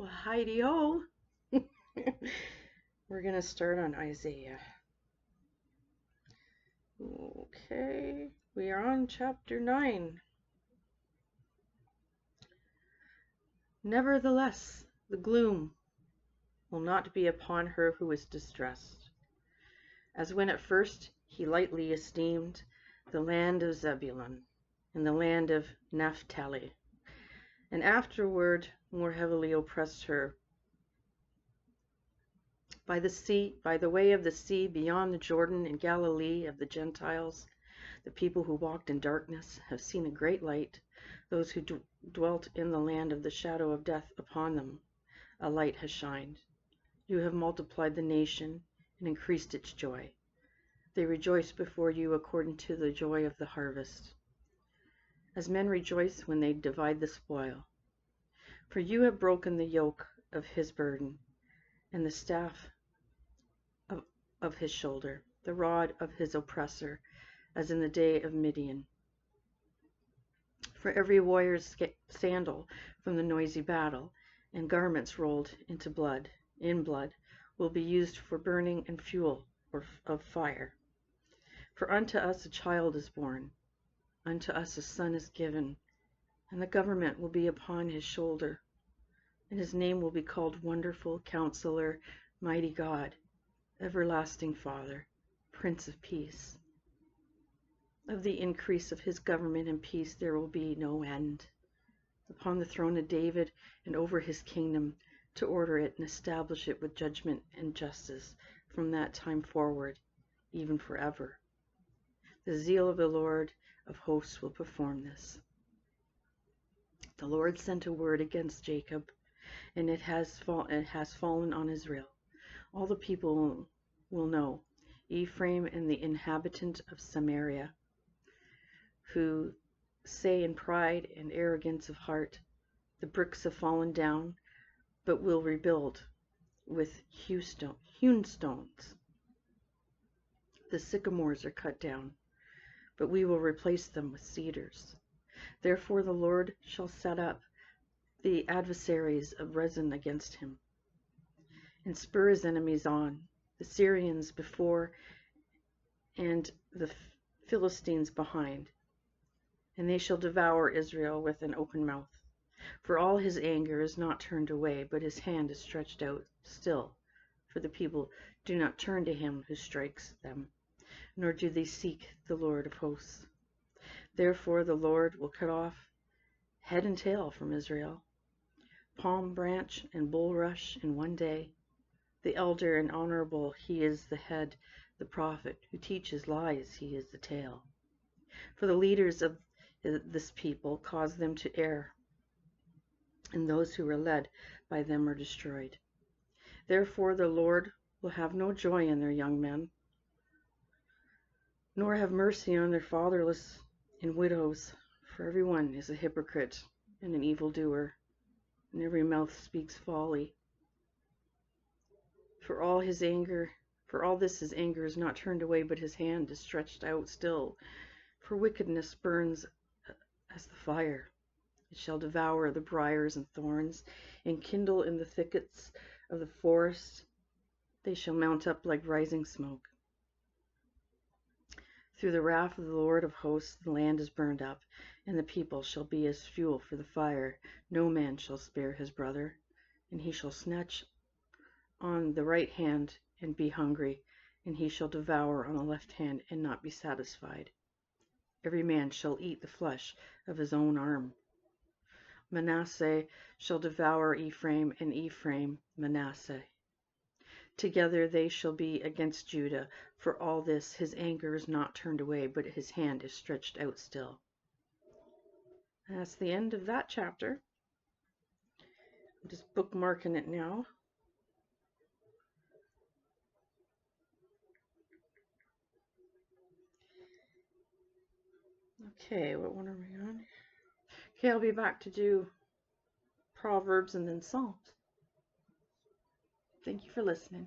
Well, Heidi-ho! We're going to start on Isaiah. Okay, we are on chapter 9. Nevertheless, the gloom will not be upon her who is distressed, as when at first he lightly esteemed the land of Zebulun and the land of Naphtali, and afterward more heavily oppressed her by the way of the sea beyond the Jordan in Galilee of the Gentiles. The people who walked in darkness have seen a great light. Those who dwelt in the land of the shadow of death, upon them a light has shined. You have multiplied the nation and increased its joy. They rejoice before you according to the joy of the harvest, as men rejoice when they divide the spoil. For you have broken the yoke of his burden and the staff of his shoulder, the rod of his oppressor, as in the day of Midian. For every warrior's sandal from the noisy battle, and garments rolled in blood, will be used for burning and fuel of fire. For unto us a child is born, unto us a son is given, and the government will be upon his shoulder, and his name will be called Wonderful Counselor, Mighty God, Everlasting Father, Prince of Peace. Of the increase of his government and peace there will be no end, upon the throne of David and over his kingdom, to order it and establish it with judgment and justice from that time forward, even forever. The zeal of the Lord of hosts will perform this. The Lord sent a word against Jacob, and it has fallen on Israel. All the people will know, Ephraim and the inhabitant of Samaria, who say in pride and arrogance of heart, the bricks have fallen down, but will rebuild with hewn stones. The sycamores are cut down, but we will replace them with cedars. Therefore the Lord shall set up the adversaries of Rezin against him, and spur his enemies on, the Syrians before and the Philistines behind. And they shall devour Israel with an open mouth. For all his anger is not turned away, but his hand is stretched out still. For the people do not turn to him who strikes them, nor do they seek the Lord of hosts. Therefore the Lord will cut off head and tail from Israel, palm branch and bulrush in one day. The elder and honorable, he is the head. The prophet who teaches lies, he is the tail. For the leaders of this people cause them to err, and those who are led by them are destroyed. Therefore the Lord will have no joy in their young men, nor have mercy on their fatherless and widows. For everyone is a hypocrite and an evildoer, and every mouth speaks folly. For all this his anger is not turned away, but his hand is stretched out still. For wickedness burns as the fire. It shall devour the briars and thorns, and kindle in the thickets of the forest. They shall mount up like rising smoke. Through the wrath of the Lord of hosts the land is burned up, and the people shall be as fuel for the fire. No man shall spare his brother, and he shall snatch on the right hand and be hungry, and he shall devour on the left hand and not be satisfied. Every man shall eat the flesh of his own arm. Manasseh shall devour Ephraim, and Ephraim Manasseh. Together they shall be against Judah. For all this his anger is not turned away, but his hand is stretched out still. And that's the end of that chapter. I'm just bookmarking it now. Okay, what one are we on? Okay, I'll be back to do Proverbs and then Psalms. Thank you for listening.